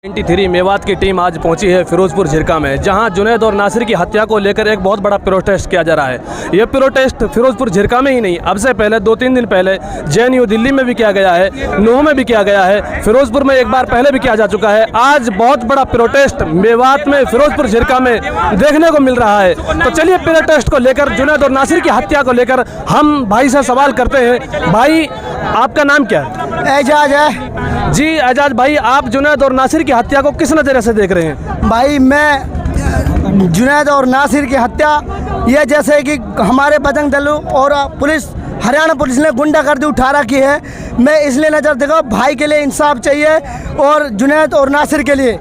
93 मेवात की टीम आज पहुंची है फिरोजपुर झिरका में, जहां जुनैद और नासिर की हत्या को लेकर एक बहुत बड़ा प्रोटेस्ट किया जा रहा है। यह प्रोटेस्ट फिरोजपुर झिरका में ही नहीं, अब से पहले 2-3 दिन पहले JNU दिल्ली में भी किया गया है, नूह में भी किया गया है, फिरोजपुर में एक बार पहले भी किया जा चुका है। आज बहुत बड़ा प्रोटेस्ट मेवात में फिरोजपुर झिरका में देखने को मिल रहा है। तो चलिए प्रोटेस्ट को लेकर, जुनैद और नासिर की हत्या को लेकर हम भाई से सवाल करते हैं। भाई, आपका नाम क्या है? एजाज है जी एजाज भाई, आप जुनैद और नासिर की हत्या को किस नज़रिए से देख रहे हैं? भाई। मैं जुनैद और नासिर की हत्या, ये जैसे कि हमारे बजरंग दल और पुलिस, हरियाणा पुलिस ने गुंडागर्दी उठा रखी है। मैं इसलिए नज़र देखा, भाई के लिए इंसाफ चाहिए और जुनैद और नासिर के लिए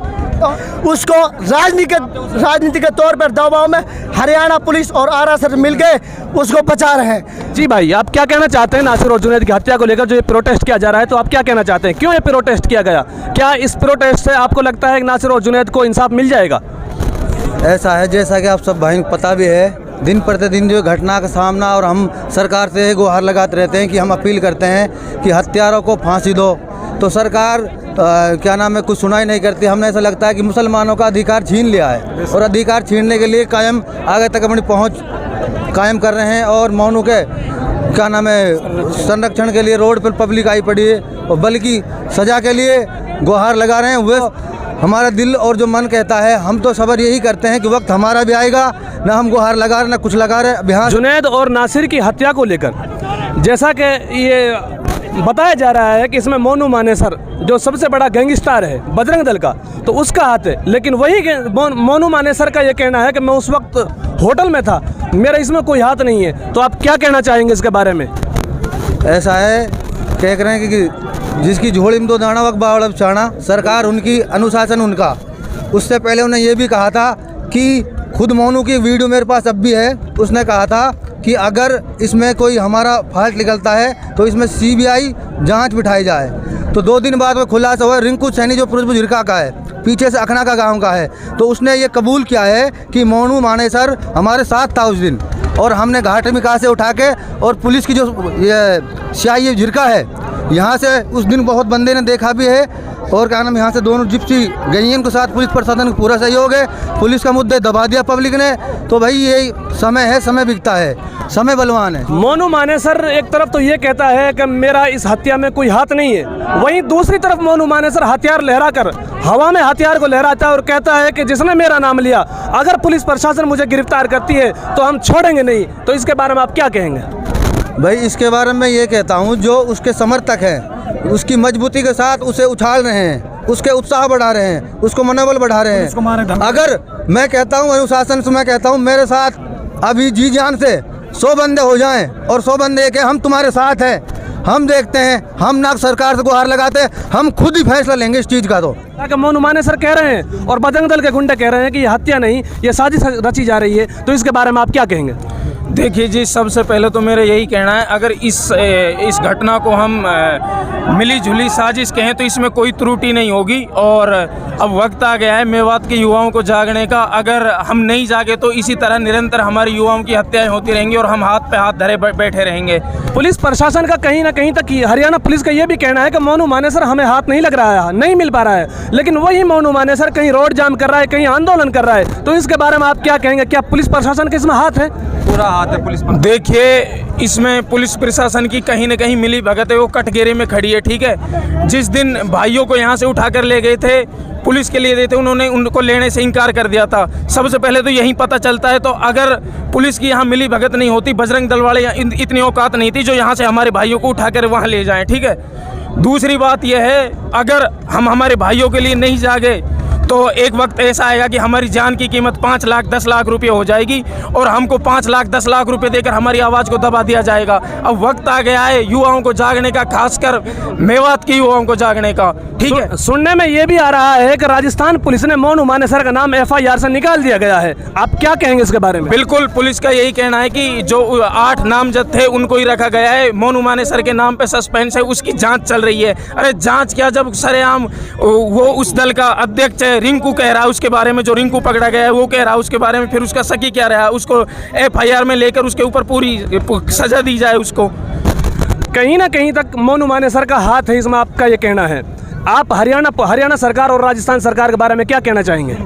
उसको राजनीति के तौर पर दबाव में हरियाणा पुलिस और आरा सर मिलके उसको बचा रहे हैं। जी भाई, आप क्या कहना चाहते हैं नासिर और जुनैद की हत्या को लेकर जो ये प्रोटेस्ट किया जा रहा है? तो आप क्या कहना चाहते हैं, क्यों ये प्रोटेस्ट किया गया? क्या इस प्रोटेस्ट से आपको लगता है कि नासिर और जुनैद को इंसाफ मिल जाएगा? ऐसा है, जैसा कि आप सब भाई को पता भी है, दिन प्रतिदिन जो घटना का सामना, और हम सरकार से गुहार लगाते रहते हैं कि हम अपील करते हैं कि हत्यारों को फांसी दो, तो सरकार क्या नाम है, कुछ सुनाई नहीं करती। हमें ऐसा लगता है कि मुसलमानों का अधिकार छीन लिया है और अधिकार छीनने के लिए कायम आगे तक अपनी पहुंच कायम कर रहे हैं। और मौनों के क्या नाम है, संरक्षण के लिए रोड पर पब्लिक आई पड़ी है और बल्कि सज़ा के लिए गुहार लगा रहे हैं। वे हमारा दिल और जो मन कहता है, हम तो सबर यही करते हैं कि वक्त हमारा भी आएगा, ना हम गुहार लगा रहे ना कुछ लगा रहे। बिहार जुनैद और नासिर की हत्या को लेकर जैसा कि ये बताया जा रहा है कि इसमें मोनू मानेसर जो सबसे बड़ा गैंगस्टर है बजरंग दल का, तो उसका हाथ है। लेकिन वही मोनू मानेसर का ये कहना है कि मैं उस वक्त होटल में था, मेरा इसमें कोई हाथ नहीं है। तो आप क्या कहना चाहेंगे इसके बारे में? ऐसा है, कह रहे हैं कि जिसकी झोली में 2 दाना वक्त बावड़ चाणा, सरकार उनकी, अनुशासन उनका। उससे पहले उन्हें ये भी कहा था कि खुद मोनू की वीडियो मेरे पास अब भी है, उसने कहा था कि अगर इसमें कोई हमारा फॉल्ट निकलता है तो इसमें CBI जांच बिठाई जाए। तो 2 दिन बाद में खुलासा हुआ, रिंकू सैनी जो फिरोजपुर झिरका का है, पीछे से अखना का गांव का है, तो उसने ये कबूल किया है कि मोनू मानेसर हमारे साथ था उस दिन। और हमने घाट में कहा से उठा के, और पुलिस की जो ये सियाई झिरका है, यहाँ से उस दिन बहुत बंदे ने देखा भी है। और क्या नाम, यहाँ से दोनों जिप्सी गई उनके साथ पुलिस प्रशासन का पूरा सहयोग है। पुलिस का मुद्दे दबा दिया पब्लिक ने। तो भाई यही समय है, समय बिकता है, समय बलवान है। मोनू मानेसर एक तरफ तो ये कहता है कि मेरा इस हत्या में कोई हाथ नहीं है, वहीं दूसरी तरफ मोनू मानेसर हथियार लहरा कर हवा में हथियार को लहराता है और कहता है कि जिसने मेरा नाम लिया, अगर पुलिस प्रशासन मुझे गिरफ्तार करती है तो हम छोड़ेंगे नहीं। तो इसके बारे में आप क्या कहेंगे? भाई इसके बारे में ये कहता हूँ, जो उसके समर्थक हैं उसकी मजबूती के साथ उसे उछाल रहे हैं, उसके उत्साह बढ़ा रहे हैं, उसको मनोबल बढ़ा रहे हैं। अगर मैं कहता हूँ, अनुशासन से मैं कहता हूँ, मेरे साथ अभी जी जान से 100 बंदे हो जाएं और 100 बंदे एक हम तुम्हारे साथ हैं, हम देखते हैं, हम ना सरकार से गुहार लगाते हैं, हम खुद ही फैसला लेंगे इस चीज़ का। तो मोनू मानेसर कह रहे हैं और बजरंग दल के गुंडे कह रहे हैं कि ये हत्या नहीं, ये साजिश रची जा रही है। तो इसके बारे में आप क्या कहेंगे? देखिए जी, सबसे पहले तो मेरा यही कहना है, अगर इस घटना को हम मिली जुली साजिश कहें तो इसमें कोई त्रुटि नहीं होगी। और अब वक्त आ गया है मेवात के युवाओं को जागने का। अगर हम नहीं जागे तो इसी तरह निरंतर हमारे युवाओं की हत्याएं होती रहेंगी और हम हाथ पे हाथ धरे बैठे रहेंगे। पुलिस प्रशासन का कहीं ना कहीं तक, हरियाणा पुलिस का ये भी कहना है कि मोनू मानेसर हमें हाथ नहीं लग रहा है, नहीं मिल पा रहा है, लेकिन वही मोनू मानेसर कहीं रोड जाम कर रहा है, कहीं आंदोलन कर रहा है। तो इसके बारे में आप क्या कहेंगे? क्या पुलिस प्रशासन के इसमें हाथ है? पूरा हाथ है पुलिस पर। देखिए, इसमें पुलिस प्रशासन की कहीं ना कहीं मिली भगत है, वो कटघरे में खड़ी है। ठीक है, जिस दिन भाइयों को यहाँ से उठाकर ले गए थे, पुलिस के लिए देते, उन्होंने उनको लेने से इनकार कर दिया था। सबसे पहले तो यही पता चलता है। तो अगर पुलिस की यहाँ मिली भगत नहीं होती, बजरंग दल वाले इतनी औकात नहीं थी जो यहाँ से हमारे भाइयों को उठाकर वहाँ ले जाएं। ठीक है, दूसरी बात यह है, अगर हम हमारे भाइयों के लिए नहीं जागे तो एक वक्त ऐसा आएगा कि हमारी जान की कीमत 5 लाख 10 लाख रुपए हो जाएगी और हमको 5 लाख 10 लाख रुपए देकर हमारी आवाज़ को दबा दिया जाएगा। अब वक्त आ गया है युवाओं को जागने का, खासकर मेवात के युवाओं को जागने का। ठीक है, सुनने में ये भी आ रहा है कि राजस्थान पुलिस ने मोनू मानेसर का नाम FIR से निकाल दिया गया है। आप क्या कहेंगे इसके बारे में? बिल्कुल, पुलिस का यही कहना है कि जो 8 नामजद थे उनको ही रखा गया है। मोनू मानेसर के नाम पे सस्पेंस है, उसकी जांच चल रही है। अरे जांच क्या, जब सरेआम वो उस दल का अध्यक्ष है, रिंकू कह रहा है उसके बारे में, जो रिंकू पकड़ा गया है वो कह रहा है उसके बारे में, फिर उसका सकी क्या रहा, उसको FIR में लेकर उसके ऊपर पूरी सजा दी जाए उसको। कहीं ना कहीं तक मोनू मानेसर का हाथ है, इसमें आपका ये कहना है? आप हरियाणा सरकार और राजस्थान सरकार के बारे में क्या कहना चाहेंगे?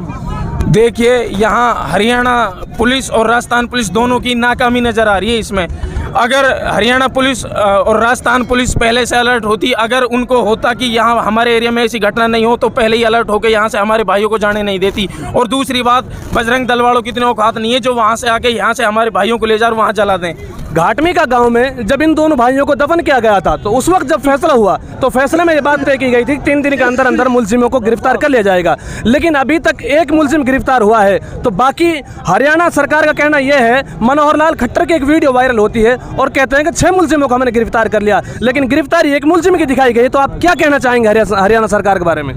देखिए, यहाँ हरियाणा पुलिस और राजस्थान पुलिस दोनों की नाकामी नज़र आ रही है इसमें। अगर हरियाणा पुलिस और राजस्थान पुलिस पहले से अलर्ट होती, अगर उनको होता कि यहाँ हमारे एरिया में ऐसी घटना नहीं हो, तो पहले ही अलर्ट होकर यहाँ से हमारे भाइयों को जाने नहीं देती। और दूसरी बात, बजरंग दल वालों की इतनी औकात नहीं है जो वहाँ से आके यहाँ से हमारे भाइयों को ले जा और वहाँ जला दें। घाटमी का गांव में जब इन दोनों भाइयों को दफन किया गया था, तो उस वक्त जब फैसला हुआ तो फैसले में ये बात तय की गई थी कि 3 दिन के अंदर अंदर मुलजिमों को गिरफ्तार कर लिया जाएगा। लेकिन अभी तक एक मुलजिम गिरफ्तार हुआ है। तो बाकी हरियाणा सरकार का कहना यह है, मनोहर लाल खट्टर की एक वीडियो वायरल होती है और कहते हैं कि 6 मुलजिमों को हमने गिरफ्तार कर लिया, लेकिन गिरफ्तारी एक मुलजिम की दिखाई गई। तो आप क्या कहना चाहेंगे हरियाणा सरकार के बारे में?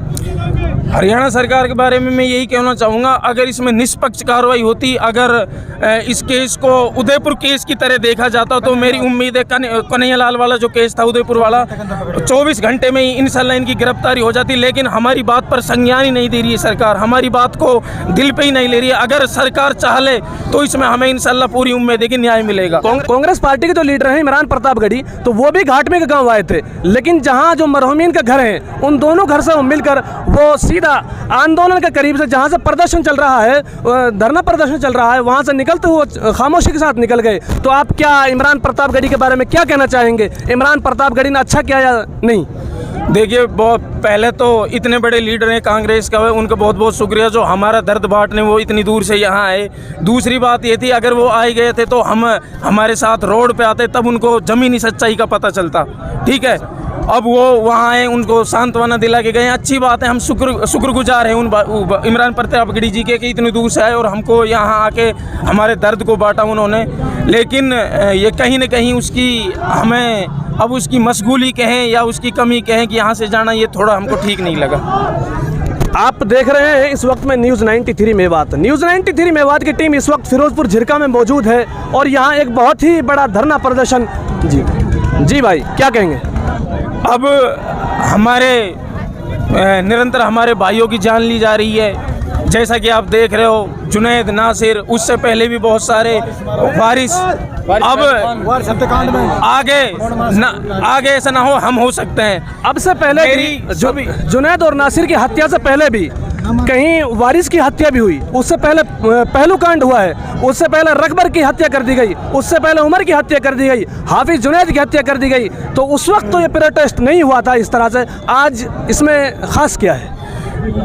हरियाणा सरकार के बारे में मैं यही कहना चाहूँगा, अगर इसमें निष्पक्ष कार्रवाई होती, अगर इस केस को उदयपुर केस की तरह देखा जाता, तो मेरी उम्मीद है कन्हैयालाल वाला जो केस था उदयपुर वाला, 24 घंटे में ही इंशाल्लाह इनकी गिरफ्तारी हो जाती। लेकिन हमारी बात पर संज्ञान ही नहीं दे रही है सरकार, हमारी बात को दिल पे ही नहीं ले रही है। अगर सरकार चाह ले तो इसमें हमें इंशाल्लाह पूरी उम्मीद है कि न्याय मिलेगा। कांग्रेस पार्टी के जो लीडर हैं इमरान प्रतापगढ़ी, तो वो भी घाटमी के गाँव आए थे, लेकिन जहाँ जो मरहूमीन का घर है, उन दोनों घर से वो मिलकर वो सीधा आंदोलन के करीब से जहां से प्रदर्शन चल रहा है, धरना प्रदर्शन चल रहा है, वहां से निकलते हुए खामोशी के साथ निकल गए। तो आप क्या इमरान प्रतापगढ़ी के बारे में क्या कहना चाहेंगे? इमरान प्रतापगढ़ी ने अच्छा किया या नहीं? देखिए, बहुत पहले तो इतने बड़े लीडर हैं कांग्रेस का, उनका बहुत बहुत शुक्रिया जो हमारा दर्द बांटने वो इतनी दूर से यहाँ आए। दूसरी बात ये थी, अगर वो आए गए थे तो हम हमारे साथ रोड पे आते, तब उनको ज़मीनी सच्चाई का पता चलता। ठीक है, अब वो वहाँ आए, उनको सांत्वना दिला के गए, अच्छी बात है। हम शुक्रगुजार हैं उन इमरान प्रतापगढ़ी जी के कि इतनी दूर से आए और हमको यहाँ आके हमारे दर्द को बांटा उन्होंने। लेकिन ये कहीं न कहीं उसकी हमें अब उसकी मशगूली कहें या उसकी कमी कहें कि यहाँ से जाना, ये थोड़ा हमको ठीक नहीं लगा। आप देख रहे हैं इस वक्त में न्यूज़ 93 मेवात। न्यूज़ 93 मेवात की टीम इस वक्त फिरोजपुर झिरका में मौजूद है और यहाँ एक बहुत ही बड़ा धरना प्रदर्शन। जी भाई, क्या कहेंगे? अब हमारे निरंतर हमारे भाइयों की जान ली जा रही है, जैसा कि आप देख रहे हो, जुनैद, नासिर, उससे पहले भी बहुत सारे वारिस। अब आगे ऐसा ना हो, हम हो सकते हैं। अब से पहले जुनैद और नासिर की हत्या से पहले भी कहीं वारिस की हत्या भी हुई, उससे पहले पहलू कांड हुआ है, उससे पहले रकबर की हत्या कर दी गई, उससे पहले उमर की हत्या कर दी गई, हाफिज जुनैद की हत्या कर दी गई। तो उस वक्त तो ये प्रोटेस्ट नहीं हुआ था इस तरह से, आज इसमें खास क्या है?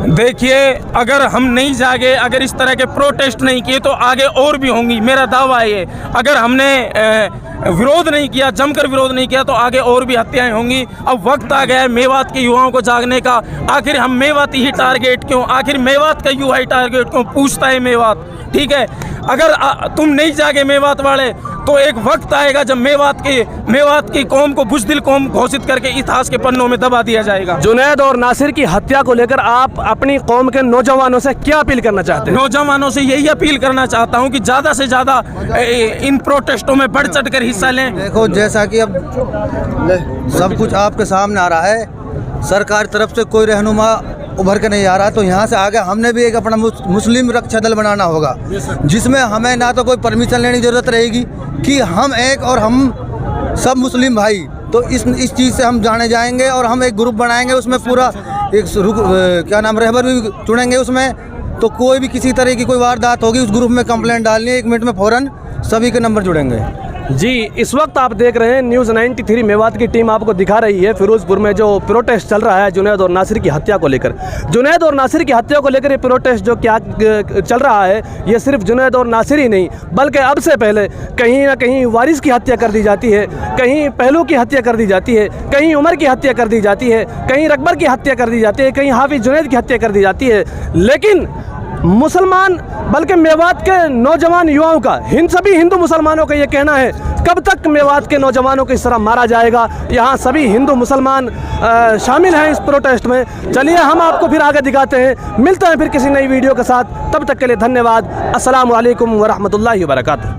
देखिए, अगर हम नहीं जागे, अगर इस तरह के प्रोटेस्ट नहीं किए तो आगे और भी होंगी। मेरा दावा है ये, अगर हमने विरोध नहीं किया, जमकर विरोध नहीं किया, तो आगे और भी हत्याएं होंगी। अब वक्त आ गया है मेवात के युवाओं को जागने का। आखिर हम मेवाती ही टारगेट क्यों? आखिर मेवात का युवा ही टारगेट क्यों? पूछता है मेवात। ठीक है, अगर तुम नहीं जागे मेवात वाले, तो एक वक्त आएगा जब मेवात की कौम को बुज़दिल कौम घोषित करके इतिहास के पन्नों में दबा दिया जाएगा। जुनैद और नासिर की हत्या को लेकर आप अपनी कौम के नौजवानों से क्या अपील करना चाहते हैं? नौजवानों से यही अपील करना चाहता हूं कि ज़्यादा से ज़्यादा इन प्रोटेस्टों में बढ़ चढ़ कर हिस्सा लें। देखो, जैसा कि अब सब कुछ आपके सामने आ रहा है, सरकार तरफ से कोई रहनुमा उभर के नहीं आ रहा, तो यहाँ से आगे हमने भी एक अपना मुस्लिम रक्षा दल बनाना होगा, जिसमें हमें ना तो कोई परमिशन लेने की ज़रूरत रहेगी कि हम एक और हम सब मुस्लिम भाई, तो इस चीज़ से हम जाने जाएंगे और हम एक ग्रुप बनाएंगे, उसमें पूरा एक रहबर भी चुनेंगे उसमें। तो कोई भी किसी तरह की कोई वारदात होगी, उस ग्रुप में कंप्लेंट डालनी है, 1 मिनट में फ़ौरन सभी के नंबर जुड़ेंगे। जी, इस वक्त आप देख रहे हैं न्यूज़ 93 मेवात की टीम आपको दिखा रही है फिरोजपुर में जो प्रोटेस्ट चल रहा है जुनैद और नासिर की हत्या को लेकर। जुनैद और नासिर की हत्या को लेकर ये प्रोटेस्ट जो क्या चल रहा है, ये सिर्फ जुनैद और नासिर ही नहीं, बल्कि अब से पहले कहीं ना कहीं वारिस की हत्या कर दी जाती है, कहीं पहलू की हत्या कर दी जाती है, कहीं उमर की हत्या कर दी जाती है, कहीं रकबर की हत्या कर दी जाती है, कहीं हाफिज जुनैद की हत्या कर दी जाती है। लेकिन मुसलमान, बल्कि मेवात के नौजवान युवाओं का, सभी हिंदू मुसलमानों का ये कहना है, कब तक मेवात के नौजवानों को इस तरह मारा जाएगा? यहाँ सभी हिंदू मुसलमान शामिल हैं इस प्रोटेस्ट में। चलिए हम आपको फिर आगे दिखाते हैं, मिलते हैं फिर किसी नई वीडियो के साथ। तब तक के लिए धन्यवाद। अस्सलामु अलैकुम वरहमतुल्लाहि वबरकातुहू।